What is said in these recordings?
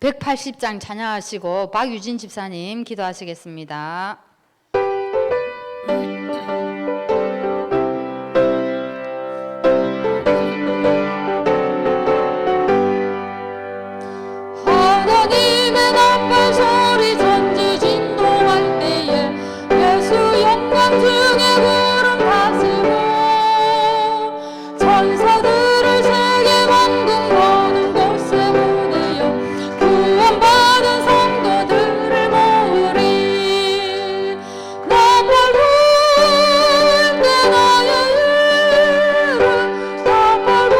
180장 찬양하시고 박유진 집사님 기도하시겠습니다. 하나님의 나팔 소리 전지 진동할 때에 예수 영광 중에 구름 다스고 천사들을 세계 만국 모든 곳에 보내어 구원받은 성도들을 모으리. 나팔 불 때 나의 이름, 나팔 불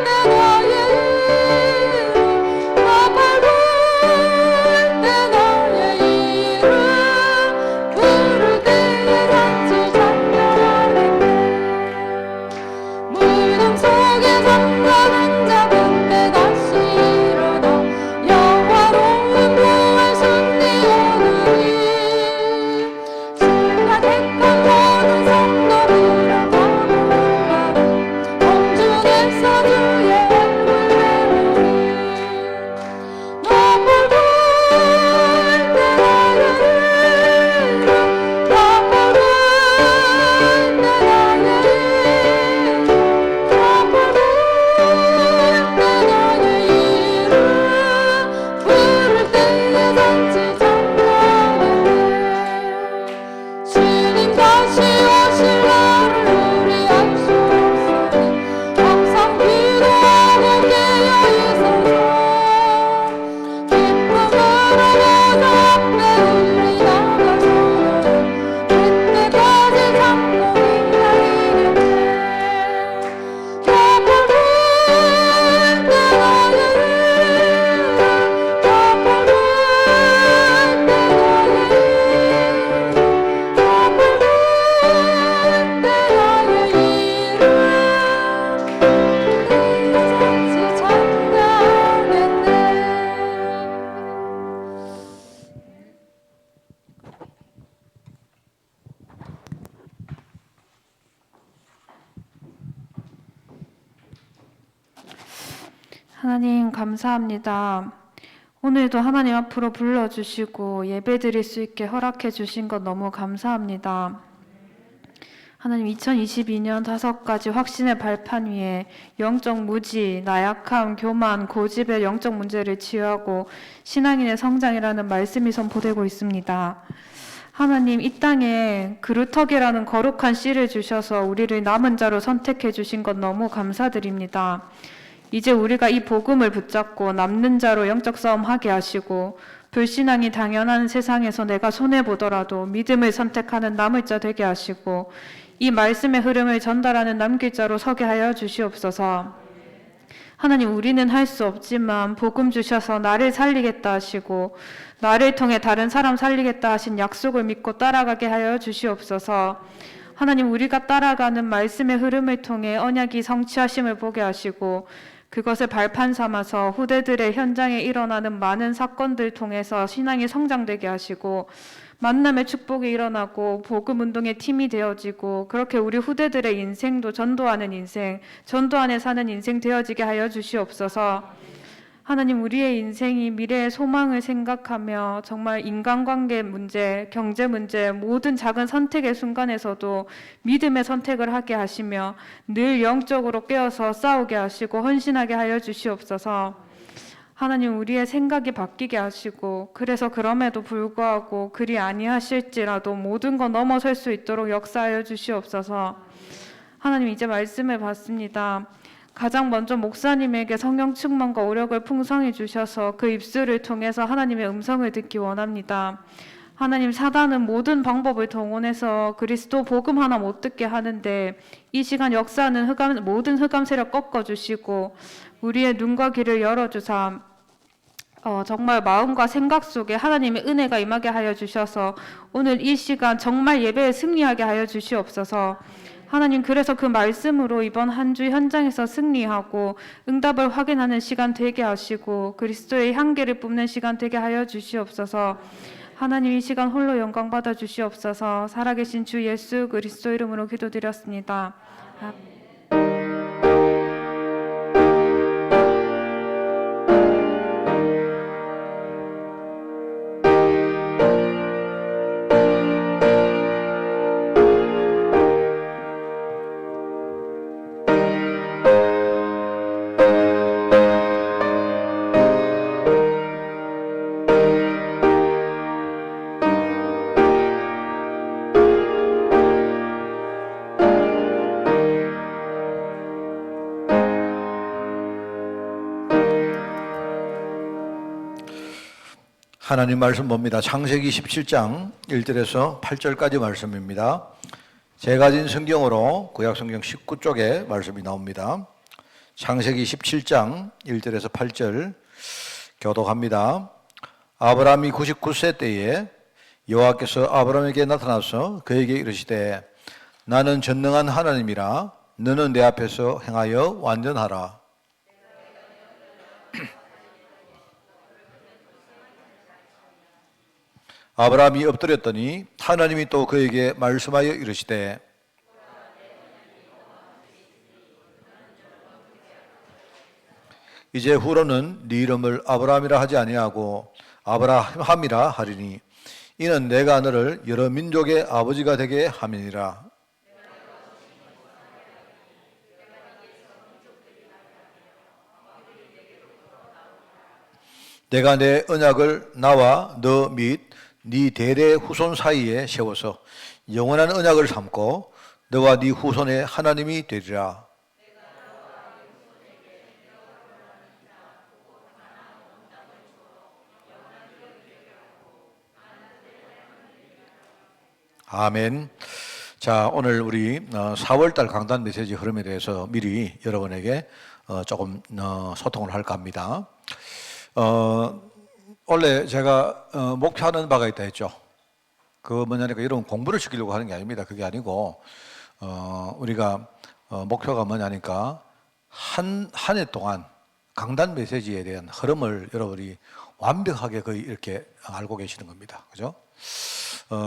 때 나의 이름, 나팔 불 때 나의 이름 부를 때에 잔치 장렬하네. 무덤 속에 잠자는 자 그때 다시 일어나 영화로운 부활 승리 오르리. 주가 택한 모든 성도들아 다 모여라. 공중에서 주의 얼굴 배우리. 나팔 불 때 나의 이름, 나팔 불 때 나의 이름, 나팔 불 때 나의 이름 부를 때에 잔치 장렬하네. 주님 다시 오실 날을 우리 알 수 없으니 항상 기도하고 깨어 있어서 기쁨으로 모두 앞에 우리 나가서는 그때까지 참고 기다리겠네. 나팔 불 때 나의 이름, 나팔 불 때 나의 이름, 나팔 불 때 나의 이름 우리가 잔치 장가겠네. 하나님 감사합니다. 오늘도 하나님 앞으로 불러주시고 예배드릴 수 있게 허락해 주신 것 너무 감사합니다. 하나님 2022년 5가지 확신의 발판 위에 영적 무지, 나약함, 교만, 고집의 영적 문제를 치유하고 신앙인의 성장이라는 말씀이 선포되고 있습니다. 하나님 이 땅에 그루터기라는 거룩한 씨를 주셔서 우리를 남은 자로 선택해 주신 것 너무 감사드립니다. 이제 우리가 이 복음을 붙잡고 남는 자로 영적 싸움 하게 하시고 불신앙이 당연한 세상에서 내가 손해보더라도 믿음을 선택하는 남을 자 되게 하시고 이 말씀의 흐름을 전달하는 남길 자로 서게 하여 주시옵소서. 하나님 우리는 할 수 없지만 복음 주셔서 나를 살리겠다 하시고 나를 통해 다른 사람 살리겠다 하신 약속을 믿고 따라가게 하여 주시옵소서. 하나님 우리가 따라가는 말씀의 흐름을 통해 언약이 성취하심을 보게 하시고 그것을 발판 삼아서 후대들의 현장에 일어나는 많은 사건들 통해서 신앙이 성장되게 하시고 만남의 축복이 일어나고 복음 운동의 팀이 되어지고 그렇게 우리 후대들의 인생도 전도하는 인생, 전도 안에 사는 인생 되어지게 하여 주시옵소서. 하나님 우리의 인생이 미래의 소망을 생각하며 정말 인간관계 문제, 경제 문제, 모든 작은 선택의 순간에서도 믿음의 선택을 하게 하시며 늘 영적으로 깨어서 싸우게 하시고 헌신하게 하여 주시옵소서. 하나님 우리의 생각이 바뀌게 하시고 그래서 그럼에도 불구하고 그리 아니하실지라도 모든 거 넘어설 수 있도록 역사하여 주시옵소서. 하나님 이제 말씀을 받습니다. 가장 먼저 목사님에게 성령 충만과 오력을 풍성히 주셔서 그 입술을 통해서 하나님의 음성을 듣기 원합니다. 하나님 사단은 모든 방법을 동원해서 그리스도 복음 하나 못 듣게 하는데 이 시간 역사하는 모든 흑암 세력 꺾어주시고 우리의 눈과 귀를 열어주사 정말 마음과 생각 속에 하나님의 은혜가 임하게 하여 주셔서 오늘 이 시간 정말 예배에 승리하게 하여 주시옵소서. 하나님 그래서 그 말씀으로 이번 한 주 현장에서 승리하고 응답을 확인하는 시간 되게 하시고 그리스도의 향기를 뿜는 시간 되게 하여 주시옵소서. 하나님 이 시간 홀로 영광 받아 주시옵소서. 살아계신 주 예수 그리스도 이름으로 기도드렸습니다. 아멘. 하나님 말씀 봅니다. 창세기 17장 1절에서 8절까지 말씀입니다. 제가 가진 성경으로 구약 성경 19쪽에 말씀이 나옵니다. 창세기 17장 1절에서 8절 교독합니다. 아브라함이 99세 때에 여호와께서 아브라함에게 나타나서 그에게 이르시되 나는 전능한 하나님이라 너는 내 앞에서 행하여 완전하라. 아브라함이 엎드렸더니 하나님이 또 그에게 말씀하여 이르시되 이제 후로는 네 이름을 아브라함이라 하지 아니하고 아브라함이라 하리니 이는 내가 너를 여러 민족의 아버지가 되게 함이니라. 내가 내 언약을 나와 너 및 네 대대 후손 사이에 세워서 영원한 언약을 삼고 너와 네 후손의 하나님이 되리라. 아멘. 자, 오늘 우리 4월달 강단 메시지 흐름에 대해서 미리 여러분에게 조금 소통을 할까 합니다. 원래 제가 목표하는 바가 있다 했죠. 그 뭐냐니까 여러분 공부를 시키려고 하는 게 아닙니다. 그게 아니고 우리가 목표가 뭐냐니까 한 해 동안 강단 메시지에 대한 흐름을 여러분이 완벽하게 거의 이렇게 알고 계시는 겁니다. 그죠?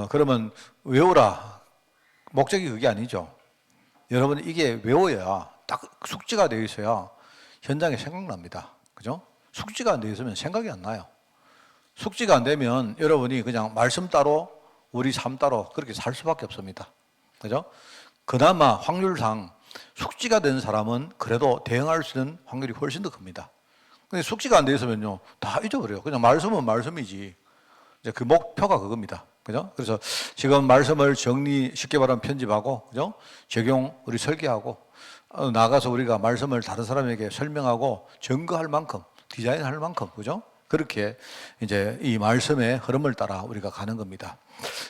그러면 외우라. 목적이 그게 아니죠. 여러분이 이게 외워야 딱 숙지가 되어 있어야 현장에 생각납니다. 그죠? 숙지가 안 되어 있으면 생각이 안 나요. 숙지가 안 되면 여러분이 그냥 말씀 따로 우리 삶 따로 그렇게 살 수밖에 없습니다. 그죠? 그나마 확률상 숙지가 된 사람은 그래도 대응할 수 있는 확률이 훨씬 더 큽니다. 근데 숙지가 안 되어 있으면요, 다 잊어버려요. 그냥 말씀은 말씀이지. 이제 그 목표가 그겁니다. 그죠? 그래서 지금 말씀을 정리 쉽게 말하면 편집하고, 그죠? 적용 우리 설계하고, 나가서 우리가 말씀을 다른 사람에게 설명하고 증거할 만큼, 디자인할 만큼, 그죠? 그렇게 이제 이 말씀의 흐름을 따라 우리가 가는 겁니다.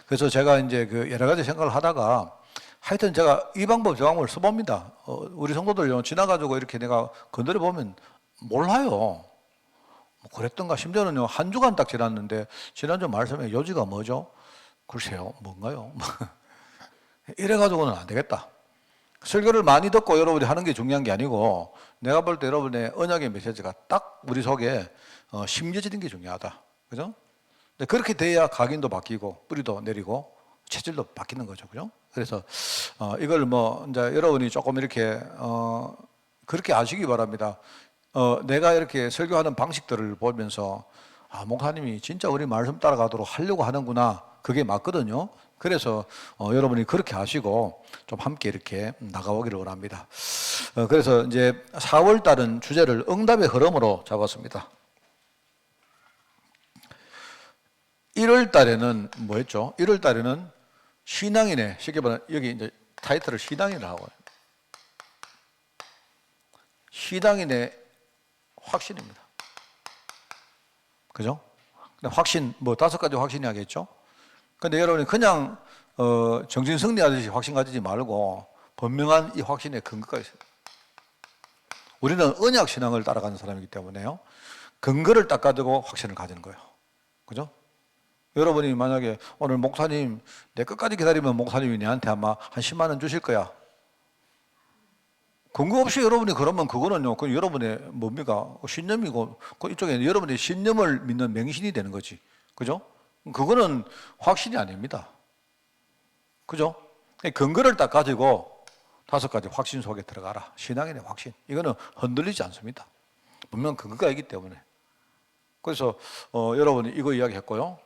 그래서 제가 이제 그 여러 가지 생각을 하다가 하여튼 제가 이 방법 저 방법을 써봅니다. 우리 성도들 지나가지고 이렇게 내가 건드려 보면 몰라요. 뭐 그랬던가 심지어는요 한 주간 딱 지났는데 지난주 말씀에 요지가 뭐죠? 글쎄요 뭔가요? 이래가지고는 안 되겠다. 설교를 많이 듣고 여러분이 하는 게 중요한 게 아니고 내가 볼 때 여러분의 언약의 메시지가 딱 우리 속에 심겨지는 게 중요하다. 그죠? 근데 그렇게 돼야 각인도 바뀌고 뿌리도 내리고 체질도 바뀌는 거죠. 그죠? 그래서 이걸 뭐 이제 여러분이 조금 이렇게 그렇게 아시기 바랍니다. 내가 이렇게 설교하는 방식들을 보면서 목사님이 진짜 우리 말씀 따라가도록 하려고 하는구나. 그게 맞거든요. 그래서 여러분이 그렇게 하시고 좀 함께 이렇게 나가보기를 원합니다. 그래서 이제 4월 달은 주제를 응답의 흐름으로 잡았습니다. 1월 달에는 뭐였죠? 1월 달에는 신앙인의, 쉽게 말하면 여기 이제 타이틀을 신앙인이라고 해요. 신앙인의 확신입니다. 그죠? 근데 확신, 뭐 5가지 확신이 하겠죠? 근데 여러분이 그냥 정신 승리하듯이 확신 가지지 말고 분명한 이 확신의 근거가 있어요. 우리는 언약 신앙을 따라가는 사람이기 때문에요. 근거를 딱 가지고 확신을 가지는 거예요. 그죠? 여러분이 만약에 오늘 목사님 내 끝까지 기다리면 목사님이 내한테 아마 한 10만 원 주실 거야. 근거 없이 여러분이 그러면 그거는요, 그 여러분의 뭡니까? 신념이고, 그 이쪽에 여러분의 신념을 믿는 맹신이 되는 거지. 그죠? 그거는 확신이 아닙니다. 그죠? 근거를 딱 가지고 5가지 확신 속에 들어가라. 신앙인의 확신. 이거는 흔들리지 않습니다. 분명 근거가 있기 때문에. 그래서 여러분이 이거 이야기했고요.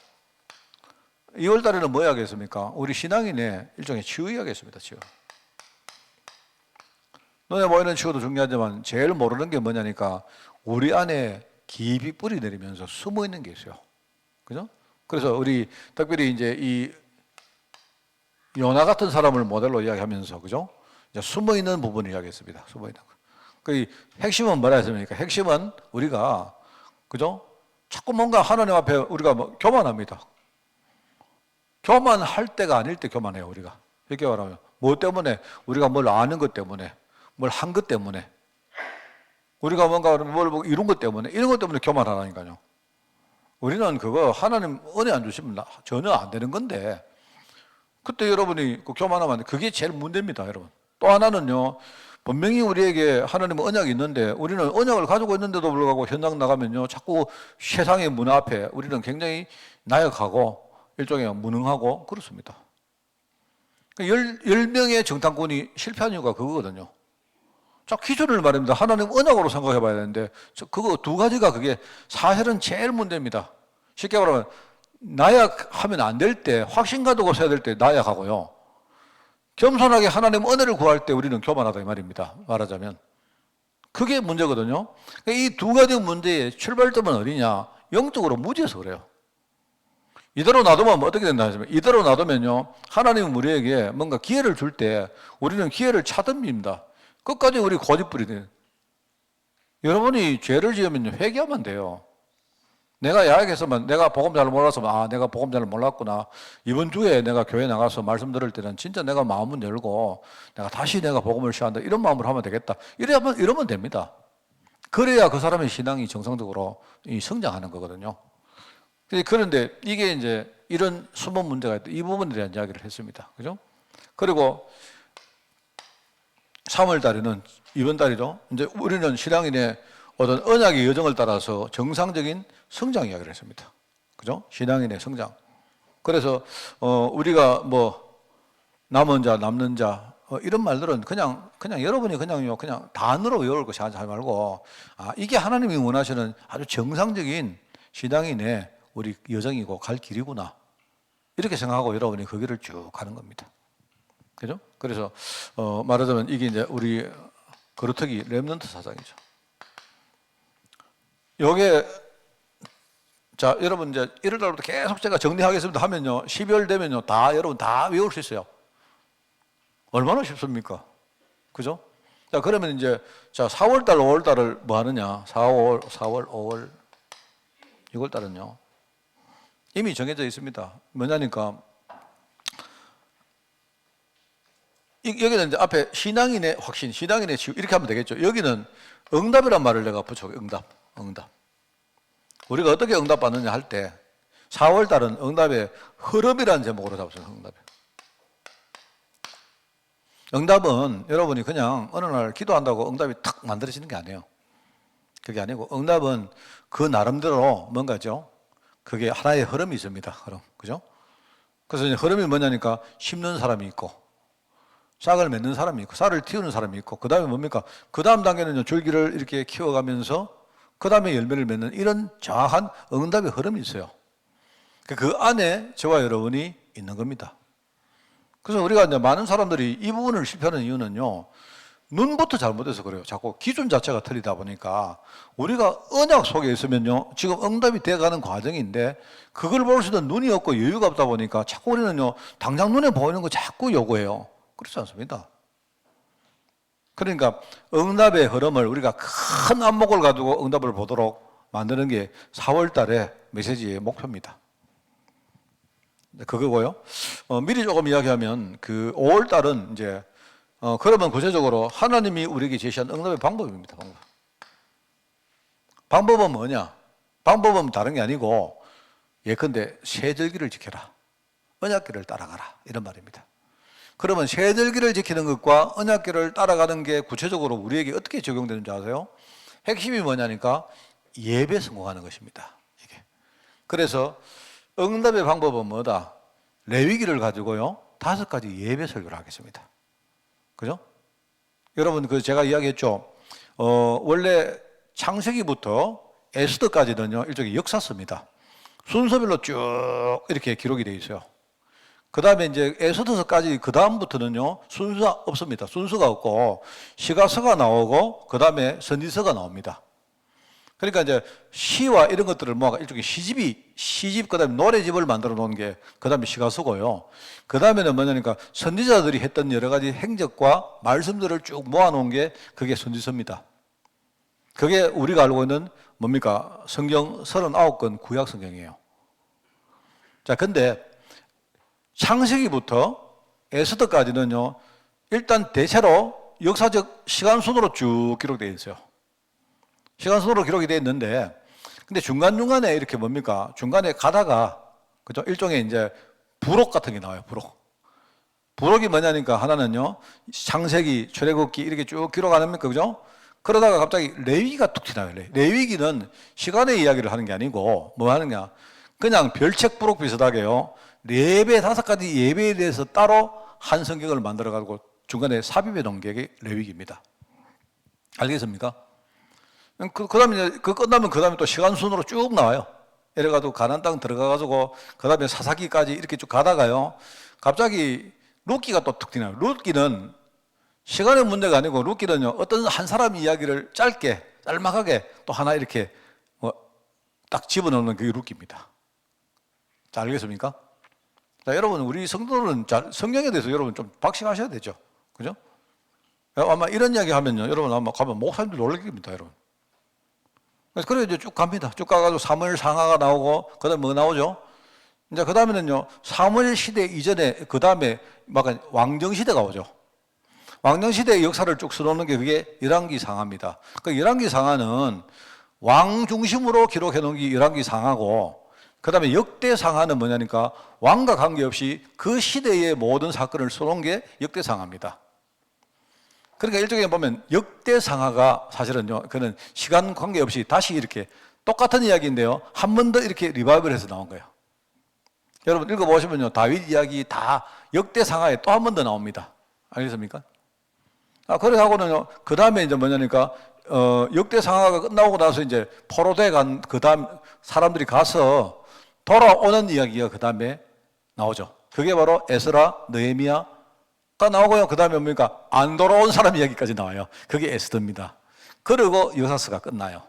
2월 달에는 뭐 이야기했습니까? 우리 신앙인의 일종의 치유 이야기했습니다. 치유. 눈에 보이는 치유도 중요하지만 제일 모르는 게 뭐냐니까 우리 안에 깊이 뿌리 내리면서 숨어 있는 게 있어요. 그죠? 그래서 우리 특별히 이제 이 요나 같은 사람을 모델로 이야기하면서, 그죠? 이제 숨어 있는 부분을 이야기했습니다. 숨어 있는 거. 그 핵심은 뭐라 했습니까? 핵심은 우리가, 그죠? 자꾸 뭔가 하나님 앞에 우리가 뭐 교만합니다. 교만할 때가 아닐 때 교만해요, 우리가. 이렇게 말하면. 뭐 때문에? 우리가 뭘 아는 것 때문에, 뭘 한 것 때문에, 우리가 뭔가 뭘 이룬 것 때문에, 이런 것 때문에 교만하라니까요. 우리는 그거 하나님 은혜 안 주시면 전혀 안 되는 건데, 그때 여러분이 그 교만하면 그게 제일 문제입니다, 여러분. 또 하나는요, 분명히 우리에게 하나님은 언약이 있는데 우리는 언약을 가지고 있는데도 불구하고 현장 나가면요, 자꾸 세상의 문화 앞에 우리는 굉장히 나약하고 일종의 무능하고 그렇습니다. 10명의 정탐꾼이 실패한 이유가 그거거든요. 자, 기준을 말입니다. 하나님 언약으로 생각해 봐야 되는데, 그거 두 가지가 그게 사실은 제일 문제입니다. 쉽게 말하면, 나약하면 안 될 때, 확신 가지고 서야 될 때 나약하고요. 겸손하게 하나님 은혜를 구할 때 우리는 교만하다, 이 말입니다. 말하자면. 그게 문제거든요. 이 두 가지 문제의 출발점은 어디냐? 영적으로 무지해서 그래요. 이대로 놔두면 어떻게 된다 하시면, 이대로 놔두면요, 하나님은 우리에게 뭔가 기회를 줄 때 우리는 기회를 차단입니다. 끝까지 우리 고집부리네. 여러분이 죄를 지으면 회개하면 돼요. 내가 야약했으면, 내가 복음 잘 몰랐으면, 아, 내가 복음 잘 몰랐구나. 이번 주에 내가 교회 나가서 말씀 들을 때는 진짜 내가 마음은 열고 내가 다시 내가 복음을 시작한다, 이런 마음으로 하면 되겠다. 이러면 됩니다. 그래야 그 사람의 신앙이 정상적으로 성장하는 거거든요. 그런데 이게 이제 이런 숨은 문제가 있다. 이 부분에 대한 이야기를 했습니다. 그죠? 그리고 3월 달에는, 이번 달이죠. 이제 우리는 신앙인의 어떤 언약의 여정을 따라서 정상적인 성장 이야기를 했습니다. 그죠? 신앙인의 성장. 그래서, 우리가 뭐, 남은 자, 남는 자, 이런 말들은 그냥 여러분이 그냥 단어로 외울 것이 하지 말고, 아, 이게 하나님이 원하시는 아주 정상적인 신앙인의 우리 여정이고 갈 길이구나. 이렇게 생각하고 여러분이 그 길을 쭉 가는 겁니다. 그죠? 그래서, 말하자면 이게 이제 우리 거루터기 렘넌트 사상이죠. 요게, 자, 여러분 이제 1월 달부터 계속 제가 정리하겠습니다 하면요, 12월 되면요, 여러분 다 외울 수 있어요. 얼마나 쉽습니까? 그죠? 자, 그러면 이제, 자, 4월 달, 5월 달을 뭐 하느냐? 4월, 5월, 6월 달은요, 이미 정해져 있습니다. 뭐냐니까, 여기는 이제 앞에 신앙인의 확신, 신앙인의 치유, 이렇게 하면 되겠죠. 여기는 응답이란 말을 내가 붙여, 응답. 우리가 어떻게 응답받느냐 할 때, 4월 달은 응답의 흐름이라는 제목으로 잡았어요, 응답에. 응답은 여러분이 그냥 어느 날 기도한다고 응답이 탁 만들어지는 게 아니에요. 그게 아니고, 응답은 그 나름대로 뭔가죠. 그게 하나의 흐름이 있습니다, 흐름. 그죠? 그래서 이제 흐름이 뭐냐니까, 심는 사람이 있고, 싹을 맺는 사람이 있고, 쌀을 틔우는 사람이 있고, 그 다음에 뭡니까? 그 다음 단계는 줄기를 이렇게 키워가면서 그 다음에 열매를 맺는 이런 정확한 응답의 흐름이 있어요. 그 안에 저와 여러분이 있는 겁니다. 그래서 우리가 이제 많은 사람들이 이 부분을 실패하는 이유는요, 눈부터 잘못해서 그래요. 자꾸 기준 자체가 틀리다 보니까 우리가 언약 속에 있으면요, 지금 응답이 돼가는 과정인데 그걸 볼 수 있는 눈이 없고 여유가 없다 보니까 자꾸 우리는요, 당장 눈에 보이는 거 자꾸 요구해요. 그렇지 않습니다. 그러니까 응답의 흐름을 우리가 큰 안목을 가지고 응답을 보도록 만드는 게 4월 달의 메시지의 목표입니다. 그거고요. 미리 조금 이야기하면 그 5월 달은 이제 그러면 구체적으로 하나님이 우리에게 제시한 응답의 방법입니다. 방법은 뭐냐? 방법은 다른 게 아니고 예컨대 세절기를 지켜라, 언약궤를 따라가라, 이런 말입니다. 그러면 세절기를 지키는 것과 언약궤를 따라가는 게 구체적으로 우리에게 어떻게 적용되는지 아세요? 핵심이 뭐냐니까 예배 성공하는 것입니다. 이게. 그래서 응답의 방법은 뭐다? 레위기를 가지고요, 5가지 예배 설교를 하겠습니다. 그죠? 여러분, 제가 이야기했죠. 원래 창세기부터 에스더까지는요, 일종의 역사서입니다. 순서별로 쭉 이렇게 기록이 되어 있어요. 그 다음에 이제 에스더서까지 그 다음부터는요, 순서가 없습니다. 순서가 없고 시가서가 나오고 그 다음에 선지서가 나옵니다. 그러니까 이제 시와 이런 것들을 모아가 일종의 시집, 그 다음에 노래집을 만들어 놓은 게 그 다음에 시가서고요. 그 다음에는 뭐냐니까 선지자들이 했던 여러 가지 행적과 말씀들을 쭉 모아 놓은 게 그게 선지서입니다. 그게 우리가 알고 있는 뭡니까? 성경 39권 구약 성경이에요. 자, 근데 창세기부터 에스더까지는요, 일단 대체로 역사적 시간순으로 쭉 기록되어 있어요. 시간순으로 기록이 되어 있는데, 근데 중간중간에 이렇게 뭡니까? 중간에 가다가, 그죠? 일종의 이제 부록 같은 게 나와요, 부록. 부록이 뭐냐니까 하나는요, 창세기, 출애굽기 이렇게 쭉 기록 안 합니까? 그죠? 그러다가 갑자기 레위기가 툭 튀나요. 레위기는 시간의 이야기를 하는 게 아니고, 뭐 하느냐? 그냥 별책 부록 비슷하게요. 예배 5가지 예배에 대해서 따로 한 성경을 만들어가지고 중간에 삽입해 놓은 게 레위기입니다. 알겠습니까? 그 다음에 그 끝나면 그 다음에 또 시간 순으로 쭉 나와요. 이래가지고 가나안 땅 들어가가지고 그 다음에 사사기까지 이렇게 쭉 가다가요. 갑자기 룻기가 또 툭 튀나요. 룻기는 시간의 문제가 아니고 룻기는요, 어떤 한 사람 이야기를 짧게, 짤막하게 또 하나 이렇게 뭐 딱 집어넣는 그게 룻기입니다. 자, 알겠습니까? 자, 여러분, 우리 성도들은 성경에 대해서 여러분 좀 박식하셔야 되죠. 그죠? 아마 이런 이야기 하면요, 여러분 아마 가면 목사님들 놀랄 겁니다, 여러분. 그래서 이제 쭉 갑니다. 쭉 가가지고 사무엘 상하가 나오고, 그 다음에 뭐 나오죠? 이제 그 다음에는요, 사무엘 시대 이전에, 그 다음에 막 왕정 시대가 오죠. 왕정 시대의 역사를 쭉 써놓는 게 그게 열왕기 상하입니다. 그 열왕기 상하는 왕 중심으로 기록해 놓은 게 열왕기 상하고, 그 다음에 역대 상하는 뭐냐니까 왕과 관계없이 그 시대의 모든 사건을 써놓은 게 역대 상하입니다. 그러니까 일종에 보면 역대 상하가 사실은요, 그는 시간 관계없이 다시 이렇게 똑같은 이야기인데요, 한 번 더 이렇게 리바이벌 해서 나온 거예요. 여러분 읽어보시면요, 다윗 이야기 다 역대 상하에 또 한 번 더 나옵니다. 알겠습니까? 그래 하고는요, 그 다음에 이제 뭐냐니까, 역대 상하가 끝나고 나서 이제 포로대 간 그 다음 사람들이 가서 돌아오는 이야기가 그 다음에 나오죠. 그게 바로 에스라, 느헤미야가 나오고요. 그 다음에 뭡니까? 안 돌아온 사람 이야기까지 나와요. 그게 에스더입니다. 그리고 여사서가 끝나요.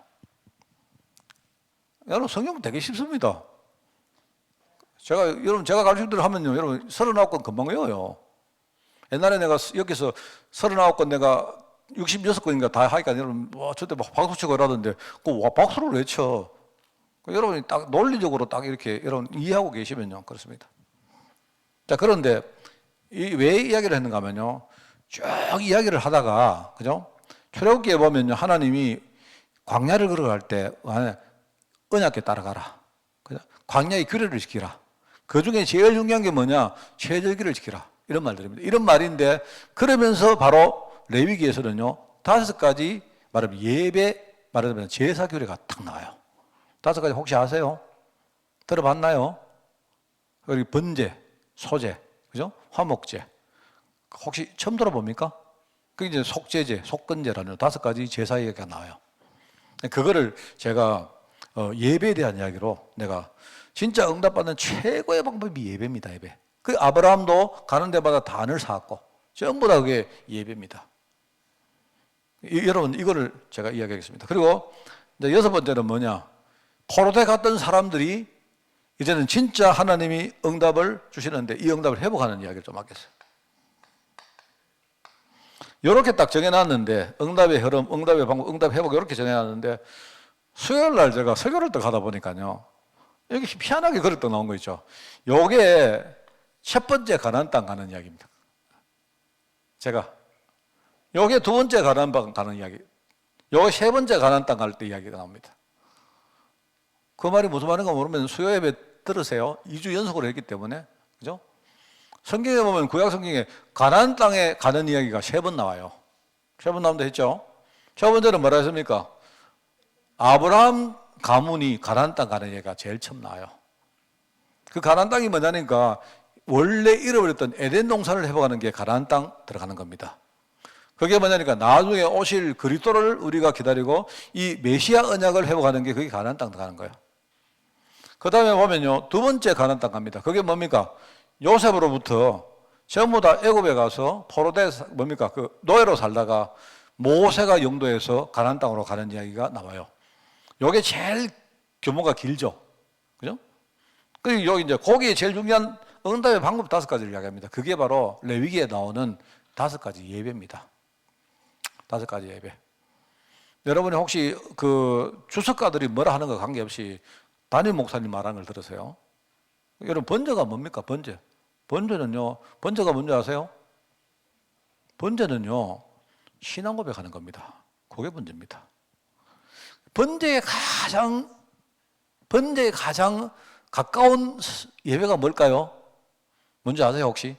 여러분 성경은 되게 쉽습니다. 제가 가르친 대로 하면요, 여러분 39권 금방 외워요. 옛날에 내가 여기서 39권 내가 66권인가 다 하니까 여러분 와, 저때 막 박수 치고 이러던데 그 박수를 왜 쳐? 여러분이 딱 논리적으로 딱 이렇게 여러분 이해하고 계시면요, 그렇습니다. 자, 그런데 왜 이야기를 했는가 하면요, 쭉 이야기를 하다가, 그죠? 출애굽기에 보면요, 하나님이 광야를 걸어갈 때 언약궤 따라가라. 그죠? 광야의 규례를 지키라. 그 중에 제일 중요한 게 뭐냐? 최절기를 지키라. 이런 말들입니다. 이런 말인데, 그러면서 바로 레위기에서는요, 5가지 말하면 예배, 말하자면 제사 규례가 딱 나와요. 5가지 혹시 아세요? 들어봤나요? 그리고 번제, 소제, 그죠? 화목제. 혹시 처음 들어봅니까? 그게 이제 속제제, 속건제라는 5가지 제사 얘기가 나와요. 그거를 제가 예배에 대한 이야기로 내가 진짜 응답받는 최고의 방법이 예배입니다, 예배. 그 아브라함도 가는 데마다 단을 쌓았고 전부 다 그게 예배입니다. 여러분 이거를 제가 이야기하겠습니다. 그리고 이제 6번째는 뭐냐? 포로대 갔던 사람들이 이제는 진짜 하나님이 응답을 주시는데 이 응답을 회복하는 이야기를 좀 하겠어요. 이렇게 딱 정해놨는데 응답의 흐름, 응답의 방법, 응답 회복 이렇게 정해놨는데 수요일 날 제가 설교를 또 가다 보니까요, 여기 희한하게 그릇 또 나온 거 있죠. 요게 첫 번째 가나안 땅 가는 이야기입니다. 제가 요게 두 번째 가나안 땅 가는 이야기, 요게 세 번째 가나안 땅 갈 때 이야기가 나옵니다. 그 말이 무슨 말인가 모르면 수요 예배 들으세요. 2주 연속으로 했기 때문에, 그죠? 성경에 보면 구약 성경에 가나안 땅에 가는 이야기가 3번 나와요. 3번 나온다 했죠? 첫 번째는 뭐라 했습니까? 아브라함 가문이 가나안 땅 가는 이야기가 제일 처음 나와요. 그 가나안 땅이 뭐냐니까 원래 잃어버렸던 에덴 동산을 회복하는 게 가나안 땅 들어가는 겁니다. 그게 뭐냐니까 나중에 오실 그리스도를 우리가 기다리고 이 메시아 언약을 회복하는 게 그게 가나안 땅 들어가는 거예요. 그 다음에 보면요, 두 번째 가나안 땅 갑니다. 그게 뭡니까? 요셉으로부터 전부 다 애굽에 가서 포로대 뭡니까? 그 노예로 살다가 모세가 영도에서 가나안 땅으로 가는 이야기가 나와요. 요게 제일 규모가 길죠. 그죠? 그리고 여기 이제 거기에 제일 중요한 응답의 방법 5가지를 이야기합니다. 그게 바로 레위기에 나오는 5가지 예배입니다. 5가지 예배. 여러분이 혹시 그 주석가들이 뭐라 하는 거 관계없이 담임 목사님 말하는 걸 들으세요? 여러분 번제가 뭡니까? 번제. 번제는요. 번제가 뭔지 아세요? 번제는요. 신앙 고백하는 겁니다. 그게 번제입니다. 번제에 가장 가까운 예배가 뭘까요? 뭔지 아세요 혹시?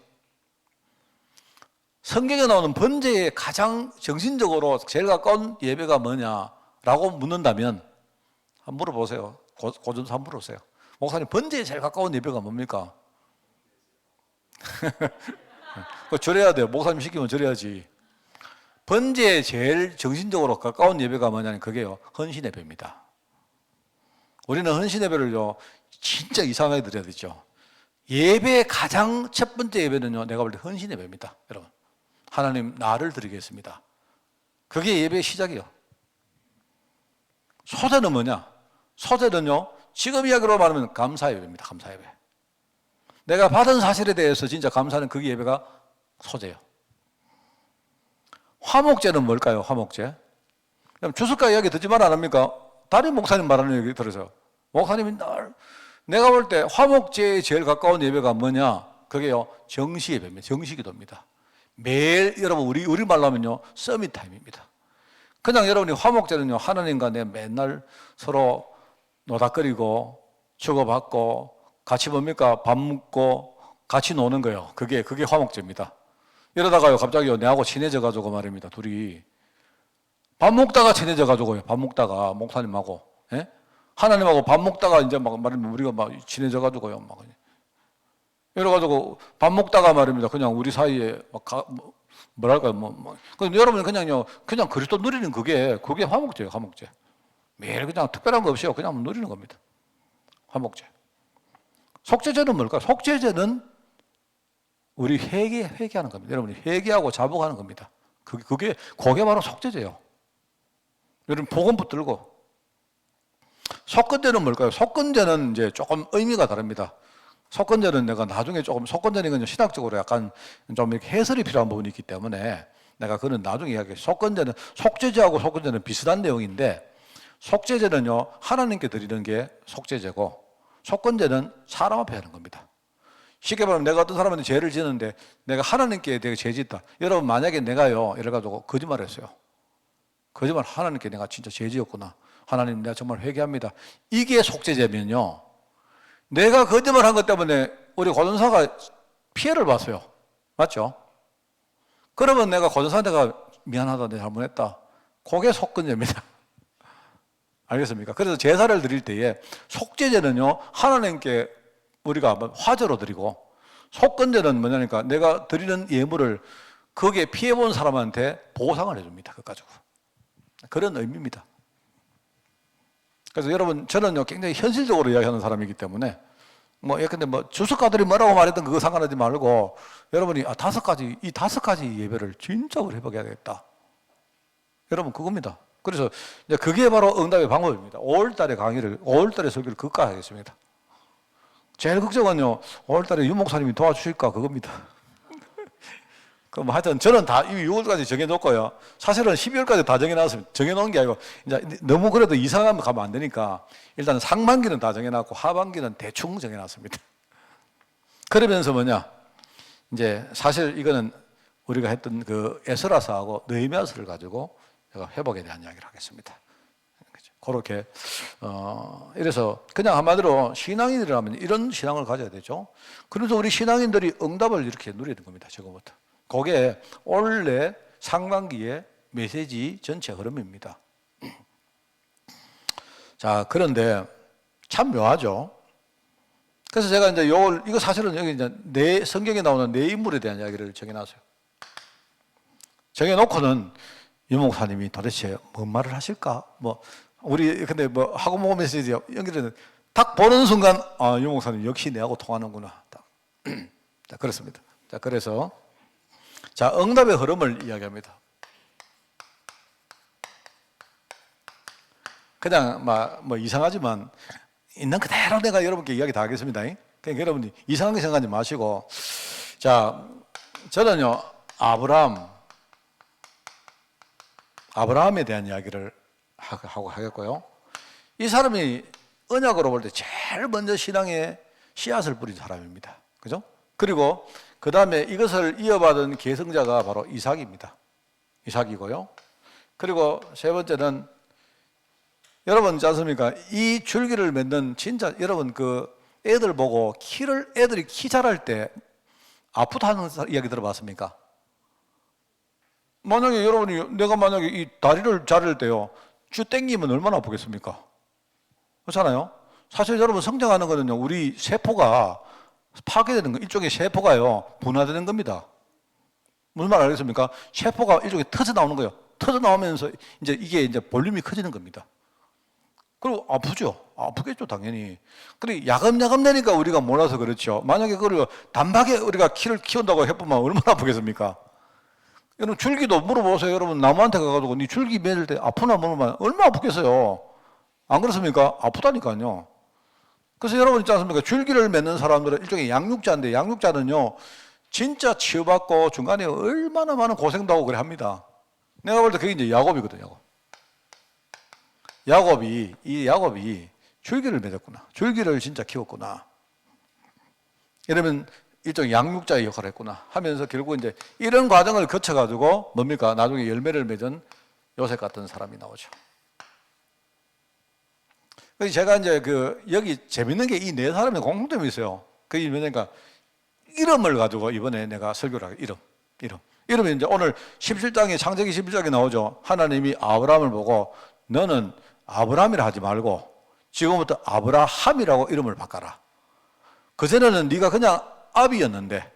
성경에 나오는 번제에 가장 정신적으로 제일 가까운 예배가 뭐냐라고 묻는다면 한번 물어보세요. 고전사 한번 물어보세요. 목사님 번제에 제일 가까운 예배가 뭡니까? 그거 절해야 돼요. 목사님 시키면 절해야지. 번제에 제일 정신적으로 가까운 예배가 뭐냐면 그게요. 헌신 예배입니다. 우리는 헌신 예배를요. 진짜 이상하게 드려야 되죠. 예배의 가장 첫 번째 예배는요. 내가 볼 때 헌신 예배입니다. 여러분. 하나님 나를 드리겠습니다. 그게 예배의 시작이요. 소제는 뭐냐? 소제는요. 지금 이야기로 말하면 감사 예배입니다. 감사 예배. 내가 받은 사실에 대해서 진짜 감사하는 그게 예배가 소제예요. 화목제는 뭘까요? 화목제. 주석가 이야기 듣지만 안 합니까? 담임 목사님 말하는 얘기 들으세요. 목사님이 내가 볼 때 화목제에 제일 가까운 예배가 뭐냐? 그게요. 정시 예배입니다. 정시 기도입니다. 매일 여러분 우리 말로 하면요. 서밋 타임입니다. 그냥 여러분이 화목제는요. 하나님과 내 맨날 서로 노닥거리고 주고받고 같이 뭡니까? 밥 먹고 같이 노는 거예요. 그게 화목제입니다. 이러다가요. 갑자기요. 내하고 친해져 가지고 말입니다. 둘이 밥 먹다가 친해져 가지고요. 밥 먹다가 목사님하고 예? 하나님하고 밥 먹다가 이제 막 말하면 우리가 막 친해져 가지고요. 막 이래가지고 밥 먹다가 말입니다. 그냥 우리 사이에 막 뭐랄까요, 여러분 그냥요, 그냥 그리스도 누리는 그게 화목제예요, 화목제. 매일 그냥 특별한 거 없이요, 그냥 누리는 겁니다. 화목제. 속죄제는 뭘까요? 속죄제는 우리 회개하는 겁니다. 여러분이 회개하고 자복하는 겁니다. 그게 바로 속죄제예요. 여러분 복음 붙들고. 속건제는 뭘까요? 속건제는 이제 조금 의미가 다릅니다. 속건제는 내가 나중에 조금 속건제는 건 신학적으로 약간 좀 이렇게 해설이 필요한 부분이 있기 때문에 내가 그는 나중에 이야기해. 속건제는 속죄제하고 속건제는 비슷한 내용인데 속죄제는요 하나님께 드리는 게 속죄제고 속건제는 사람 앞에 하는 겁니다. 쉽게 말하면 내가 어떤 사람한테 죄를 지는데 내가 하나님께 내가 죄 짓다. 여러분 만약에 내가요 이래가지고 거짓말했어요. 거짓말 하나님께 내가 진짜 죄 지었구나. 하나님 내가 정말 회개합니다. 이게 속죄제면요. 내가 거짓말한 것 때문에 우리 고전사가 피해를 봤어요. 맞죠? 그러면 내가 고전사한테 미안하다, 내가 잘못했다. 그게 속건제입니다. 알겠습니까? 그래서 제사를 드릴 때에 속죄제는요 하나님께 우리가 화제로 드리고 속건제는 뭐냐니까 내가 드리는 예물을 거기에 피해본 사람한테 보상을 해줍니다. 그거 가지고. 그런 의미입니다. 그래서 여러분 저는요 굉장히 현실적으로 이야기하는 사람이기 때문에 예컨대 주석가들이 뭐라고 말했던 그거 상관하지 말고 여러분이 이 다섯 가지 예배를 진짜 우리 회복해야 되겠다. 여러분 그겁니다. 그래서 이제 그게 바로 응답의 방법입니다. 5월달에 5월달에 설교를 그까 하겠습니다. 제일 걱정은요 5월달에 유 목사님이 도와주실까 그겁니다. 그럼 하여튼 저는 다 6월까지 정해놓고요. 사실은 12월까지 다 정해놨습니다. 정해놓은 게 아니고 이제 너무 그래도 이상하면 가면 안 되니까 일단 상반기는 다 정해놨고 하반기는 대충 정해놨습니다. 그러면서 이제 사실 이거는 우리가 했던 그 에스라서하고 느헤미야서를 가지고 제가 회복에 대한 이야기를 하겠습니다. 그렇게 이래서 그냥 한마디로 신앙인이라면 이런 신앙을 가져야 되죠. 그래서 우리 신앙인들이 응답을 이렇게 누리는 겁니다. 지금부터. 그게 원래 상반기의 메시지 전체 흐름입니다. 자, 그런데 참 묘하죠. 그래서 제가 이제 이거 사실은 여기 이제 성경에 나오는 네 인물에 대한 이야기를 정해놨어요. 정해놓고는 유 목사님이 도대체 뭔 말을 하실까? 우리 근데 하고 먹으면서 이제 연결은 딱 보는 순간 유 목사님 역시 내하고 통하는구나. 자, 그렇습니다. 자, 그래서 응답의 흐름을 이야기합니다. 그냥 이상하지만 있는 그대로 내가 여러분께 이야기 다 하겠습니다. 그러니까 여러분이 이상하게 생각하지 마시고 저는요 아브라함에 대한 이야기를 하고 하겠고요. 이 사람이 언약으로 볼 때 제일 먼저 신앙에 씨앗을 뿌린 사람입니다. 그죠? 그리고 그 다음에 이것을 이어받은 계승자가 바로 이삭입니다. 이삭이고요. 그리고 세 번째는 여러분 있지 않습니까? 이 줄기를 맺는 진짜 여러분 그 애들 보고 애들이 키 자랄 때 아프다는 이야기 들어봤습니까? 만약에 여러분이 내가 만약에 이 다리를 자를 때요 주 땡기면 얼마나 아프겠습니까? 그렇잖아요. 사실 여러분 성장하는 거는요 우리 세포가 파괴되는 거 일종의 세포가요 분화되는 겁니다. 무슨 말 알겠습니까? 세포가 일종의 터져 나오는 거예요. 터져 나오면서 이게 이제 볼륨이 커지는 겁니다. 그리고 아프죠. 아프겠죠 당연히. 그리고 야금야금 내니까 우리가 몰라서 그렇죠. 만약에 그걸 단박에 우리가 키를 키운다고 해보면 얼마나 아프겠습니까? 여러분 줄기도 물어보세요. 여러분 나무한테 가가지고 네 줄기 맺을 때 아프나 물어보면 얼마나 아프겠어요. 안 그렇습니까? 아프다니까요. 그래서 여러분 있지 않습니까? 줄기를 맺는 사람들은 일종의 양육자인데 양육자는요 진짜 치유받고 중간에 얼마나 많은 고생도 하고 그래 합니다. 내가 볼 때 그게 이제 야곱이거든요. 야곱이 줄기를 맺었구나. 줄기를 진짜 키웠구나. 이러면 일종의 양육자의 역할을 했구나 하면서 결국 이제 이런 과정을 거쳐가지고 뭡니까? 나중에 열매를 맺은 요셉 같은 사람이 나오죠. 그래서 제가 이제 여기 재밌는 게 이 네 사람의 공통점이 있어요. 그게 뭐냐니까 이름을 가지고 이번에 내가 설교를 하게 이름이 이제 오늘 17장에 창세기 11장에 나오죠. 하나님이 아브라함을 보고 너는 아브라함이라 하지 말고 지금부터 아브라함이라고 이름을 바꿔라. 그전에는 네가 그냥 아비였는데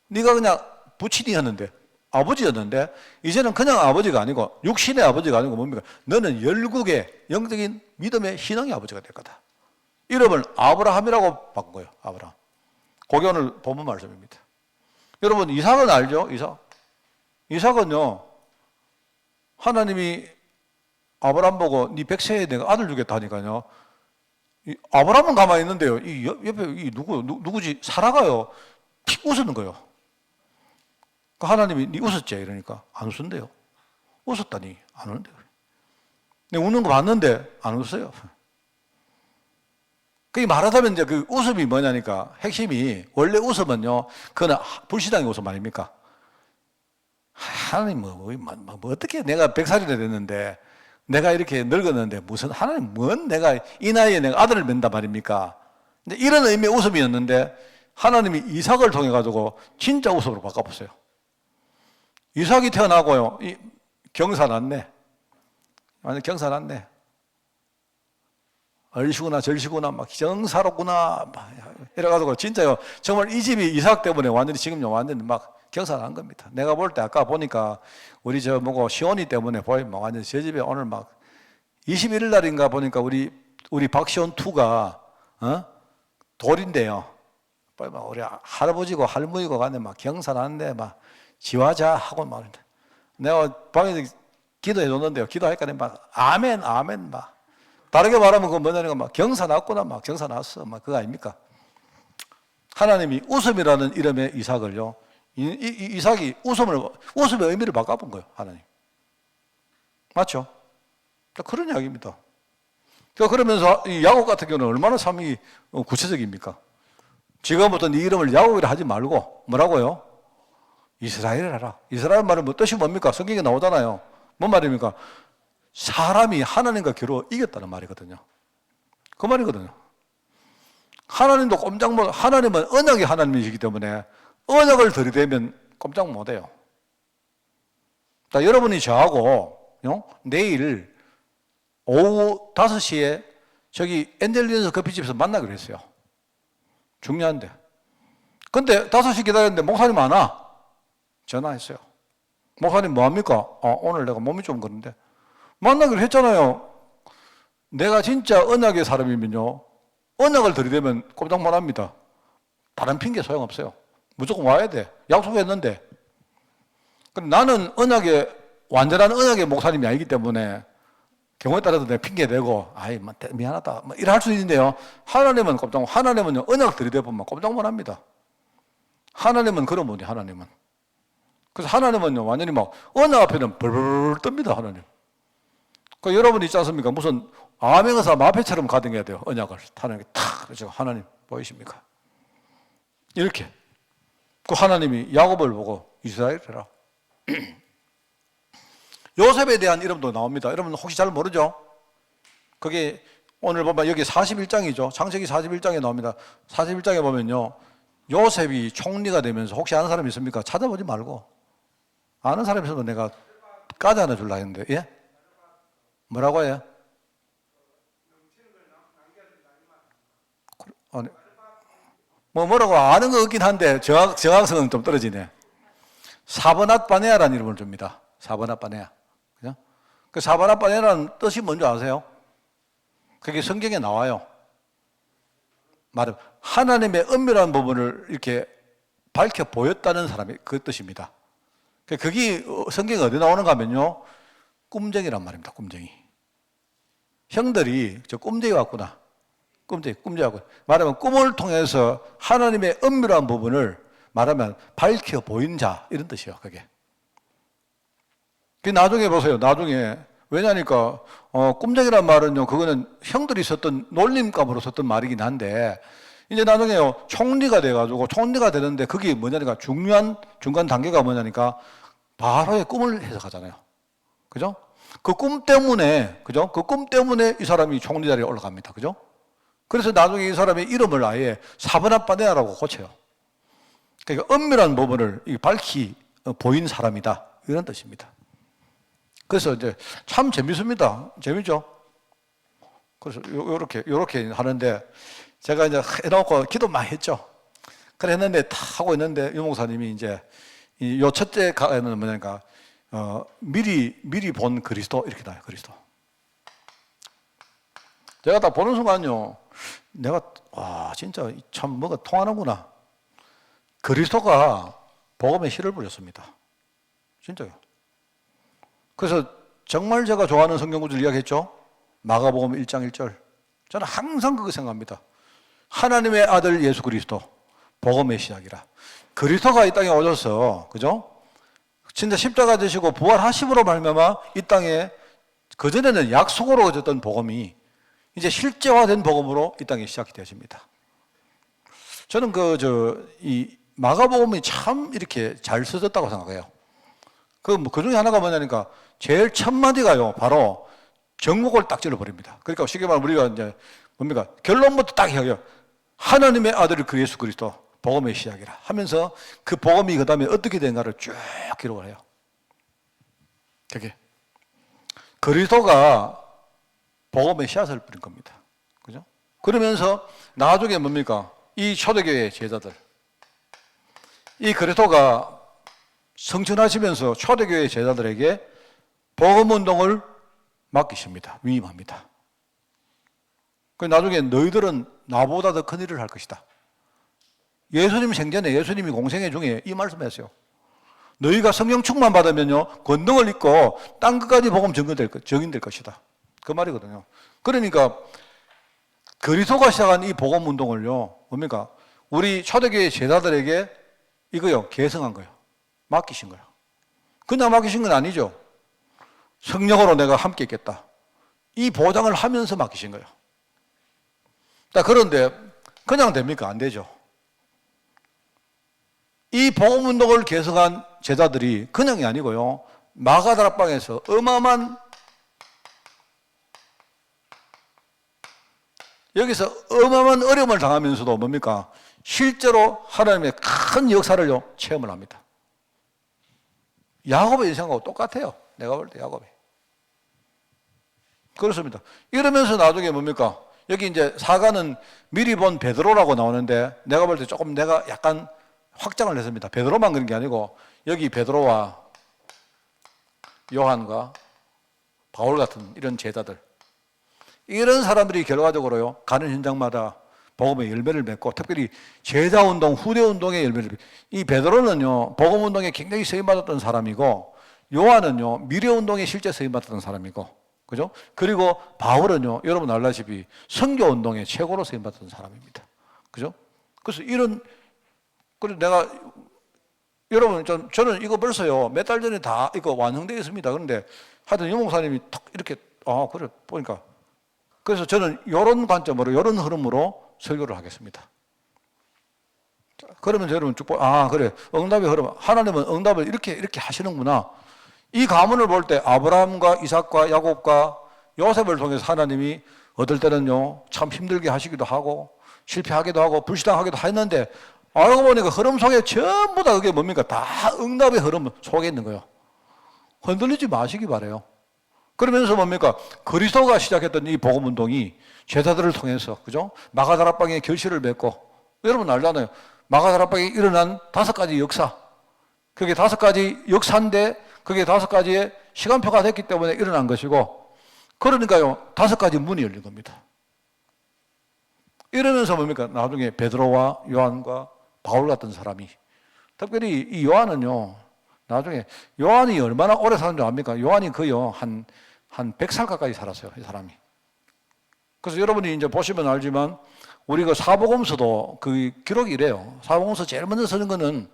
네가 그냥 부친이었는데 아버지였는데 이제는 그냥 아버지가 아니고 육신의 아버지가 아니고 뭡니까? 너는 열국의 영적인 믿음의 신앙의 아버지가 될 거다. 이름을 아브라함이라고 바꾼 거예요. 아브라함. 그게 오늘 본문 말씀입니다. 여러분 이삭은 알죠? 이삭은요 하나님이 아브라함 보고 네 백세에 내가 아들 주겠다 하니까요 아브라함은 가만히 있는데요 이 옆에 누구지? 사라가요 픽 웃는 거예요. 하나님이 네 웃었지? 이러니까 안 웃은데요. 웃었다니 안 웃는데요. 내가 웃는 거 봤는데 안 웃어요. 그게 말하자면 이제 그 웃음이 뭐냐니까 핵심이 원래 웃음은요 그거는 불신앙의 웃음 아닙니까? 하나님 뭐 어떻게 내가 100살이나 됐는데 내가 이렇게 늙었는데 무슨 하나님 내가 이 나이에 내가 아들을 낳는단 말입니까? 이런 의미의 웃음이었는데 하나님이 이삭을 통해 가지고 진짜 웃음으로 바꿔보세요. 이삭이 태어나고요 경사 났네. 완전 경사 났네. 얼씨구나 절씨구나 막 경사롭구나 막 이래가지고 진짜요 정말 이 집이 이삭 때문에 완전히 지금 완전히 막 경사 난 겁니다. 내가 볼 때 아까 보니까 우리 시온이 때문에 보이면 완전 제 집에 오늘 막 21일 날인가 보니까 우리 박시온 2가 돌인데요. 막 우리 할아버지고 할머니고 간에 막 경사 났는데 막 지화자 하고 말인데 내가 방에서 기도해 줬는데요. 기도하니까 막 아멘 아멘 막 다르게 말하면 그거 뭐냐니까 막 경사 났구나 막 경사 났어 막 그거 아닙니까? 하나님이 웃음이라는 이름의 이삭을요. 이삭이 웃음의 의미를 바꿔본 거예요. 하나님. 맞죠? 그런 이야기입니다. 그러면서 이 야곱 같은 경우는 얼마나 삶이 구체적입니까? 지금부터 네 이름을 야곱이라 하지 말고 뭐라고요? 이스라엘을 하라. 이스라엘 말은 뭐 뜻이 뭡니까? 성경에 나오잖아요. 뭔 말입니까? 사람이 하나님과 겨루어 이겼다는 말이거든요. 그 말이거든요. 하나님도 꼼짝 못, 하나님은 언약의 하나님이시기 때문에 언약을 들이대면 꼼짝 못해요. 여러분이 저하고 내일 오후 5시에 저기 엔젤리언스 커피집에서 만나기로 했어요. 중요한데. 근데 5시 기다렸는데 목사님 안 와. 전화했어요. 목사님 뭐합니까? 오늘 내가 몸이 좀 그런데. 만나기로 했잖아요. 내가 진짜 언약의 사람이면요. 언약을 들이대면 꼼짝 못합니다. 다른 핑계 소용없어요. 무조건 와야 돼. 약속했는데. 근데 나는 완전한 언약의 목사님이 아니기 때문에 경우에 따라서 내가 핑계 대고 미안하다 이래 할 수 있는데요. 하나님은요 언약 들이대보면 꼼짝 못합니다. 하나님은 그런 분이 하나님은. 그래서 하나님은요 완전히 막 언약 앞에는 벌벌 뜹니다. 하나님. 그 여러분 있지 않습니까? 무슨 암행어사 마패처럼 가등해야 돼요. 언약을 타는 게 탁. 그죠? 하나님 보이십니까? 이렇게. 그 하나님이 야곱을 보고 이스라엘이라. 요셉에 대한 이름도 나옵니다. 여러분 혹시 잘 모르죠? 그게 오늘 보면 여기 41장이죠. 창세기 41장에 나옵니다. 41장에 보면요. 요셉이 총리가 되면서 혹시 아는 사람 있습니까? 찾아보지 말고. 아는 사람 있어도 내가 까지 하나 주려고 했는데, 예? 뭐라고 해요? 아니, 뭐라고 아는 거 없긴 한데 정확성은 좀 떨어지네. 사버낫 바네아라는 이름을 줍니다. 사버낫 바네아. 그죠? 그 사버낫 바네아라는 뜻이 뭔지 아세요? 그게 성경에 나와요. 말하면 하나님의 은밀한 부분을 이렇게 밝혀 보였다는 사람이 그 뜻입니다. 그게 성경에 어디 나오는가 하면요. 꿈쟁이란 말입니다. 꿈쟁이. 형들이 저 꿈쟁이 왔구나. 꿈쟁이 왔구나. 말하면 꿈을 통해서 하나님의 은밀한 부분을 말하면 밝혀 보인 자 이런 뜻이에요. 그게. 그 나중에 보세요. 나중에 왜냐니까 꿈쟁이란 말은요. 그거는 형들이 썼던 놀림감으로 썼던 말이긴 한데 이제 나중에요. 총리가 돼가지고 총리가 되는데 그게 뭐냐니까 중요한 중간 단계가 뭐냐니까 바로의 꿈을 해석하잖아요. 그죠? 그 꿈 때문에, 그죠? 그 꿈 때문에 이 사람이 총리 자리에 올라갑니다. 그죠? 그래서 나중에 이 사람의 이름을 아예 사브나바네아라고 고쳐요. 그러니까 은밀한 부분을 밝히 보인 사람이다. 이런 뜻입니다. 그래서 이제 참 재밌습니다. 재밌죠? 그래서 요렇게 하는데 제가 이제 해놓고 기도 많이 했죠. 그래 했는데 다 하고 있는데 유 목사님이 이제 요 첫째 가에는 뭐냐니까 미리 본 그리스도 이렇게 나와요. 그리스도. 제가 딱 보는 순간요. 내가 진짜 참 뭐가 통하는구나. 그리스도가 복음에 씨를 뿌렸습니다. 진짜요. 그래서 정말 제가 좋아하는 성경 구절 이야기했죠. 마가복음 1장 1절. 저는 항상 그거 생각합니다. 하나님의 아들 예수 그리스도 복음의 시작이라. 그리스도가 이 땅에 오셔서 그죠? 진짜 십자가 되시고 부활하심으로 말미암아 이 땅에 그전에는 약속으로 오셨던 복음이 이제 실제화된 복음으로 이 땅에 시작이 되어집니다. 저는 이 마가복음이 참 이렇게 잘 써졌다고 생각해요. 그 중에 하나가 뭐냐니까 제일 첫 마디가요, 바로 정목을 딱 찔러버립니다. 그러니까 쉽게 말하면 우리가 이제 뭡니까? 결론부터 딱 해요. 하나님의 아들 그 예수 그리스도 복음의 시작이라 하면서 그 복음이 그 다음에 어떻게 된가를 쭉 기록을 해요. 되게. 그리스도가 복음의 씨앗을 뿌린 겁니다. 그죠? 그러면서 나중에 뭡니까? 이 초대교회 제자들. 이 그리스도가 성천하시면서 초대교회 제자들에게 복음운동을 맡기십니다. 위임합니다. 나중에 너희들은 나보다 더 큰 일을 할 것이다. 예수님 생전에 예수님이 공생애 중에 이 말씀했어요. 너희가 성령 충만 받으면요 권능을 입고 땅 끝까지 복음 증인될 것이다. 그 말이거든요. 그러니까 그리스도가 시작한 이 복음 운동을요 뭡니까? 우리 초대교회 제자들에게 이거요 계승한 거예요. 맡기신 거예요. 그냥 맡기신 건 아니죠. 성령으로 내가 함께 있겠다. 이 보장을 하면서 맡기신 거예요. 그런데 그냥 됩니까? 안 되죠. 이 복음운동을 계승한 제자들이 그냥이 아니고요. 마가다락방에서 어마어마한 여기서 어마어마한 어려움을 당하면서도 뭡니까? 실제로 하나님의 큰 역사를 체험을 합니다. 야곱의 인생하고 똑같아요. 내가 볼 때 야곱이. 그렇습니다. 이러면서 나중에 뭡니까? 여기 이제 사가는 미리 본 베드로라고 나오는데 내가 볼 때 조금 내가 약간 확장을 했습니다. 베드로만 그런 게 아니고 여기 베드로와 요한과 바울 같은 이런 제자들 이런 사람들이 결과적으로요 가는 현장마다 복음의 열매를 맺고 특별히 제자운동, 후대운동의 열매를 맺고 이 베드로는요 복음운동에 굉장히 쓰임받았던 사람이고 요한은요 미래운동에 실제 쓰임받았던 사람이고 그죠? 그리고 바울은요 여러분 알다시피 선교운동에 최고로 쓰임받았던 사람입니다. 그죠? 그래서 그래서 내가 여러분 저는 이거 벌써요 몇 달 전에 다 이거 완성되어 있습니다. 그런데 하여튼 유 목사님이 턱 이렇게 그래 보니까 그래서 저는 이런 관점으로 이런 흐름으로 설교를 하겠습니다. 자, 그러면서 여러분 쭉 그래 응답의 흐름 하나님은 응답을 이렇게 하시는구나. 이 가문을 볼 때 아브라함과 이삭과 야곱과 요셉을 통해서 하나님이 어떨 때는요 참 힘들게 하시기도 하고 실패하기도 하고 불신앙하기도 했는데 알고 보니까 흐름 속에 전부 다 그게 뭡니까? 다 응답의 흐름 속에 있는 거예요. 흔들리지 마시기 바래요. 그러면서 뭡니까? 그리스도가 시작했던 이 복음 운동이 제자들을 통해서 그죠? 마가다락방에 결실을 맺고 여러분 알잖아요. 마가다락방에 일어난 5가지 역사. 그게 5가지 역사인데 그게 5가지의 시간표가 됐기 때문에 일어난 것이고 그러니까요 5가지 문이 열린 겁니다. 이러면서 뭡니까? 나중에 베드로와 요한과 바울 같은 사람이 특별히 이 요한은요 나중에 요한이 얼마나 오래 사는 줄 압니까? 요한이 거의 한 100살 가까이 살았어요 이 사람이. 그래서 여러분이 이제 보시면 알지만 우리 그 사복음서도 그 기록이 이래요. 사복음서 제일 먼저 쓰는 거는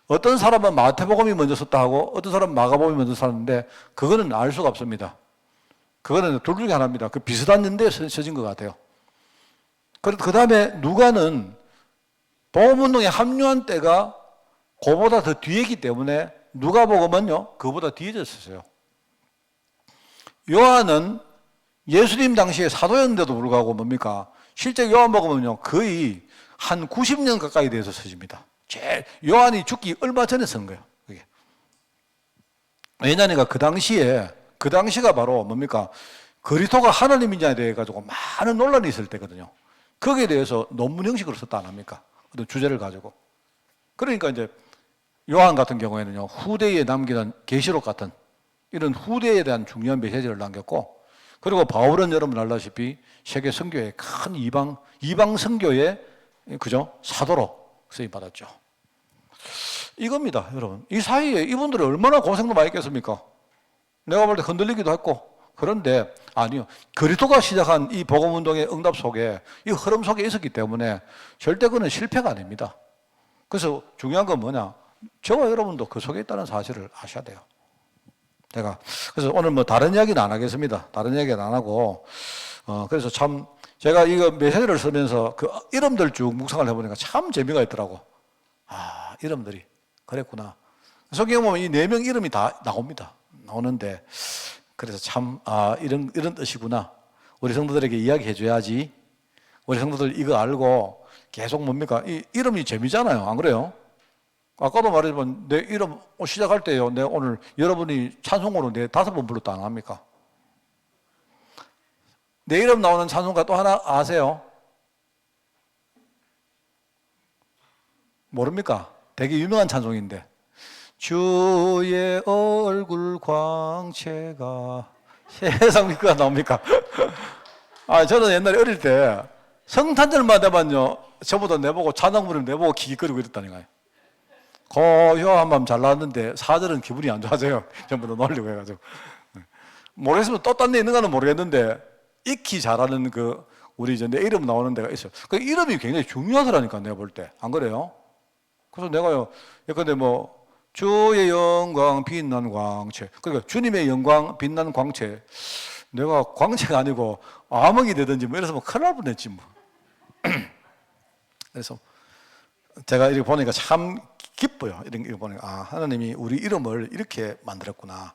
어떤 사람은 마태복음이 먼저 썼다 하고 어떤 사람은 마가복음이 먼저 썼는데 그거는 알 수가 없습니다. 그거는 둘 중에 하나입니다. 그 비슷한 연대에 써진 것 같아요. 그 다음에 누가는 복음운동에 합류한 때가 그보다 더 뒤에기 때문에 누가복음은요 그보다 뒤에 졌어요. 요한은 예수님 당시에 사도였는데도 불구하고 뭡니까? 실제 요한복음은요 거의 한 90년 가까이 돼서 써집니다. 요한이 죽기 얼마 전에 쓴 거예요. 그게. 왜냐하니까 그 당시가 바로 뭡니까? 그리스도가 하나님이냐에 대해 가지고 많은 논란이 있을 때거든요. 거기에 대해서 논문 형식으로 썼다 안 합니까? 어떤 주제를 가지고. 그러니까 이제 요한 같은 경우에는요 후대에 남기는 계시록 같은 이런 후대에 대한 중요한 메시지를 남겼고, 그리고 바울은 여러분 알다시피 세계 선교의 큰 이방 선교의 그죠 사도로 쓰임 받았죠. 이겁니다, 여러분. 이 사이에 이분들이 얼마나 고생도 많이 했겠습니까? 내가 볼 때 흔들리기도 했고. 그런데 아니요, 그리스도가 시작한 이 복음 운동의 응답 속에 이 흐름 속에 있었기 때문에 절대 그는 실패가 아닙니다. 그래서 중요한 건 뭐냐? 저와 여러분도 그 속에 있다는 사실을 아셔야 돼요. 그래서 오늘 뭐 다른 이야기는 안 하겠습니다. 다른 이야기는 안 하고, 그래서 참 제가 이거 메시지를 쓰면서 그 이름들 쭉 묵상을 해보니까 참 재미가 있더라고. 이름들이 그랬구나. 성경에 보면 이 4명 이름이 다 나오는데, 그래서 참 이런 뜻이구나. 우리 성도들에게 이야기해줘야지. 우리 성도들 이거 알고 계속 뭡니까? 이 이름이 재미잖아요. 안 그래요? 아까도 말했지만 내 이름 시작할 때요, 내가 오늘 여러분이 찬송으로 내 5번 불렀다 안 합니까? 내 이름 나오는 찬송가 또 하나 아세요? 모릅니까? 되게 유명한 찬송인데, 주의 얼굴 광채가 세상 믿고가 나옵니까? 저는 옛날에 어릴 때 성탄절마다만요 저보다 내보고 찬양 부르면 내보고 기기거리고 이랬다니까요. 고요한 밤 잘 나왔는데 4절은 기분이 안 좋아져요. 전부 다 놀리고 해가지고. 모르겠으면 또 딴 데 있는 거는 모르겠는데 익히 잘하는 우리 이제 내 이름 나오는 데가 있어요. 그 이름이 굉장히 중요하더라니까 내가 볼 때. 안 그래요? 그래서 내가요, 예컨대 주의 영광 빛난 광채. 그러니까 주님의 영광 빛난 광채. 내가 광채가 아니고 암흑이 되든지 이래서 큰일 날 뻔했지 뭐. 그래서 제가 이렇게 보니까 참 기뻐요. 이렇게 보니까 하나님이 우리 이름을 이렇게 만들었구나.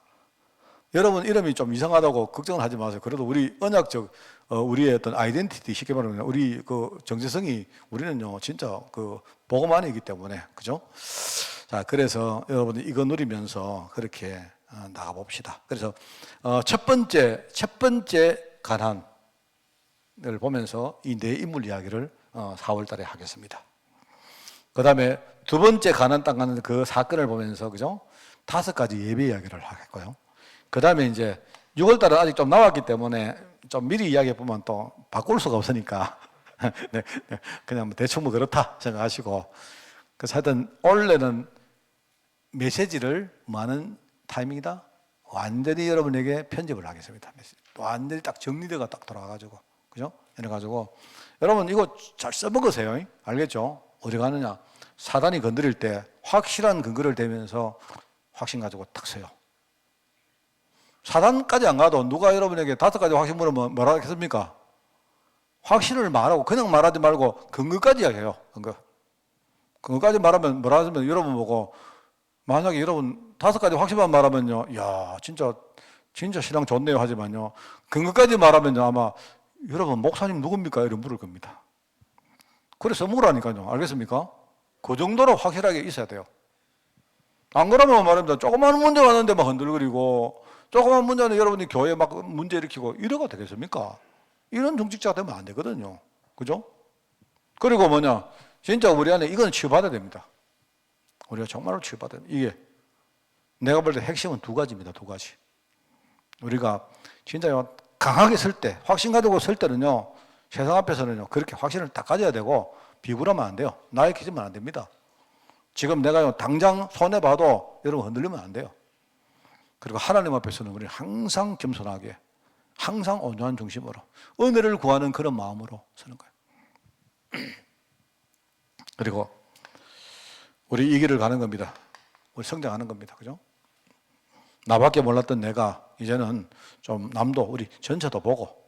여러분 이름이 좀 이상하다고 걱정을 하지 마세요. 그래도 우리 언약적 우리의 어떤 아이덴티티, 쉽게 말하면 우리 정체성이 우리는요 진짜 복음 안이기 때문에, 그죠? 자, 그래서 여러분들 이거 누리면서 그렇게 나가 봅시다. 그래서 첫 번째 가난을 보면서 이 네 인물 이야기를 4월 달에 하겠습니다. 그 다음에 두 번째 가난 땅 가는 그 사건을 보면서, 그죠? 5가지 예배 이야기를 하겠고요. 그 다음에 이제 6월 달은 아직 좀 남았기 때문에 좀 미리 이야기해 보면 또 바꿀 수가 없으니까 네, 그냥 대충 그렇다 생각하시고, 그래서 하여튼 원래는 메시지를 많은 타이밍이다. 완전히 여러분에게 편집을 하겠습니다. 완전히 딱 정리되가 딱 돌아가가지고, 그죠? 이래가지고 여러분 이거 잘 써먹으세요. 알겠죠? 어디 가느냐? 사단이 건드릴 때 확실한 근거를 대면서 확신 가지고 딱 서요. 사단까지 안 가도 누가 여러분에게 5가지 확신 물으면 뭐라 하겠습니까? 확신을 말하고 그냥 말하지 말고 근거까지 이야기해요. 근거까지 말하면 뭐라 하시면 여러분 보고 만약에 여러분 5가지 확신만 말하면요, 야 진짜 신앙 좋네요 하지만요, 근거까지 말하면요 아마 여러분 목사님 누굽니까? 이런 물을 겁니다. 그래서 물으라니까요. 알겠습니까? 그 정도로 확실하게 있어야 돼요. 안 그러면 말입니다. 조그만 문제가 왔는데 막 흔들거리고, 조그만 문제는 여러분이 교회 막 문제 일으키고 이래가 되겠습니까? 이런 정직자가 되면 안 되거든요. 그죠? 그리고 뭐냐, 진짜 우리 안에 이건 치유받아야 됩니다. 우리가 정말로 치유받아야 됩니다. 이게 내가 볼 때 핵심은 2가지입니다. 2가지. 우리가 진짜 강하게 설 때, 확신 가지고 설 때는요, 세상 앞에서는요, 그렇게 확신을 딱 가져야 되고, 비굴하면 안 돼요. 나약해지면 안 됩니다. 지금 내가 당장 손해봐도 여러분 흔들리면 안 돼요. 그리고 하나님 앞에서는 우리는 항상 겸손하게, 항상 온유한 중심으로, 은혜를 구하는 그런 마음으로 서는 거예요. 그리고 우리 이 길을 가는 겁니다. 우리 성장하는 겁니다. 그죠? 나밖에 몰랐던 내가 이제는 좀 남도 우리 전체도 보고,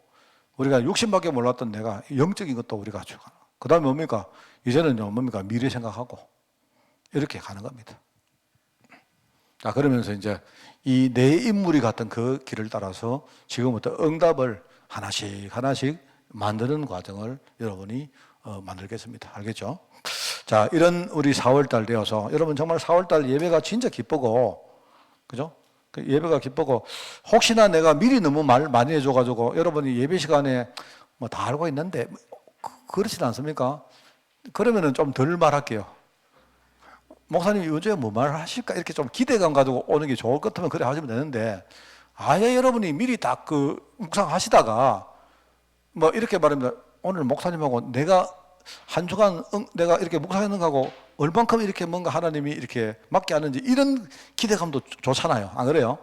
우리가 육신밖에 몰랐던 내가 영적인 것도 우리가 가져가는. 그 다음에 뭡니까? 이제는요, 뭡니까? 미래 생각하고 이렇게 가는 겁니다. 자, 그러면서 이제 이 내 인물이 갔던 그 길을 따라서 지금부터 응답을 하나씩 만드는 과정을 여러분이 만들겠습니다. 알겠죠? 자, 이런 우리 4월달 되어서 여러분 정말 4월달 예배가 진짜 기쁘고, 그죠? 그 예배가 기쁘고, 혹시나 내가 미리 너무 말 많이 해줘가지고 여러분이 예배 시간에 뭐 다 알고 있는데 그렇진 않습니까? 그러면은 좀 덜 말할게요. 목사님 요즘에 뭐 말하실까? 이렇게 좀 기대감 가지고 오는 게 좋을 것 같으면 그래 하시면 되는데, 아예 여러분이 미리 딱 그 묵상하시다가 뭐 이렇게 말합니다. 오늘 목사님하고 내가 한 주간 내가 이렇게 묵상하는 거하고 얼만큼 이렇게 뭔가 하나님이 이렇게 맞게 하는지 이런 기대감도 좋잖아요. 안 그래요?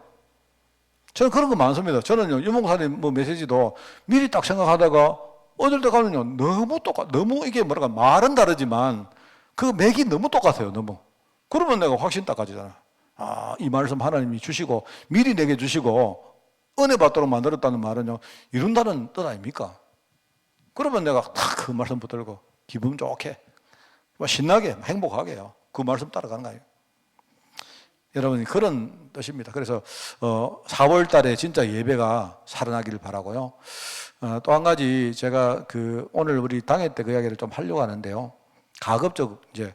저는 그런 거 많습니다. 저는요, 유목사님 뭐 메시지도 미리 딱 생각하다가 어딜 때 가면요, 너무 이게 뭐랄까, 말은 다르지만 그 맥이 너무 똑같아요, 너무. 그러면 내가 확신 딱 가지잖아. 아, 이 말씀 하나님이 주시고, 미리 내게 주시고, 은혜 받도록 만들었다는 말은요, 이룬다는 뜻 아닙니까? 그러면 내가 딱 그 말씀 붙들고, 기분 좋게, 신나게, 행복하게요. 그 말씀 따라가는 거예요. 여러분, 그런 뜻입니다. 그래서 4월 달에 진짜 예배가 살아나기를 바라고요. 또 한 가지 제가 오늘 우리 당회 때 그 이야기를 좀 하려고 하는데요. 가급적 이제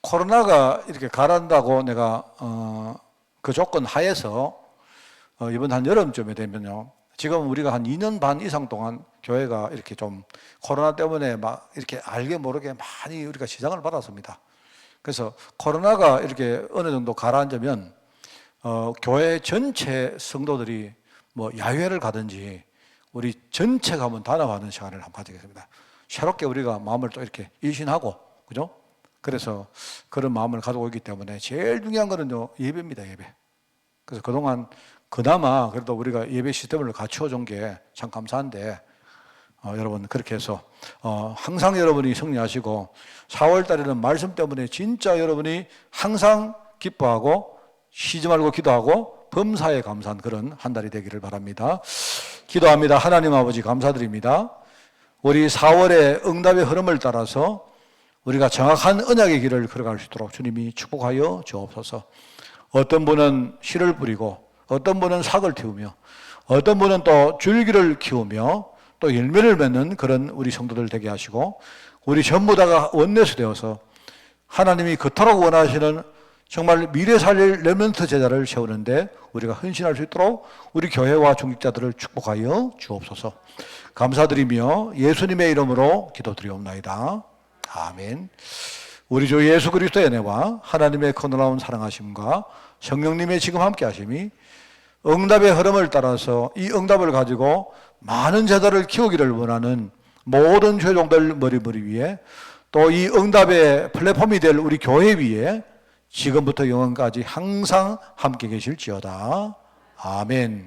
코로나가 이렇게 가라앉다고 내가 그 조건 하에서 이번 한 여름쯤에 되면요. 지금 우리가 한 2년 반 이상 동안 교회가 이렇게 좀 코로나 때문에 막 이렇게 알게 모르게 많이 우리가 지장을 받았습니다. 그래서 코로나가 이렇게 어느 정도 가라앉으면 교회 전체 성도들이 뭐 야외를 가든지 우리 전체가 한번 단합하는 시간을 한번 가지겠습니다. 새롭게 우리가 마음을 또 이렇게 일신하고, 그죠? 그래서 그런 마음을 가지고 있기 때문에 제일 중요한 거는요, 예배입니다, 예배. 그래서 그동안 그나마 그래도 우리가 예배 시스템을 갖추어 준 게 참 감사한데, 여러분 그렇게 해서 항상 여러분이 승리하시고 4월 달에는 말씀 때문에 진짜 여러분이 항상 기뻐하고 쉬지 말고 기도하고 범사에 감사한 그런 한 달이 되기를 바랍니다. 기도합니다. 하나님 아버지 감사드립니다. 우리 4월의 응답의 흐름을 따라서 우리가 정확한 언약의 길을 걸어갈 수 있도록 주님이 축복하여 주옵소서. 어떤 분은 씨를 뿌리고, 어떤 분은 삭을 틔우며, 어떤 분은 또 줄기를 키우며 또 열매를 맺는 그런 우리 성도들 되게 하시고, 우리 전부 다가 원내수 되어서 하나님이 그토록 원하시는 정말 미래 살릴 레멘트 제자를 세우는데 우리가 헌신할 수 있도록 우리 교회와 중직자들을 축복하여 주옵소서. 감사드리며 예수님의 이름으로 기도드리옵나이다. 아멘. 우리 주 예수 그리스도의 은혜와 하나님의 그 놀라운 사랑하심과 성령님의 지금 함께 하심이 응답의 흐름을 따라서 이 응답을 가지고 많은 제자를 키우기를 원하는 모든 교회종들 머리 위에, 또 이 응답의 플랫폼이 될 우리 교회 위에 지금부터 영원까지 항상 함께 계실지어다. 아멘.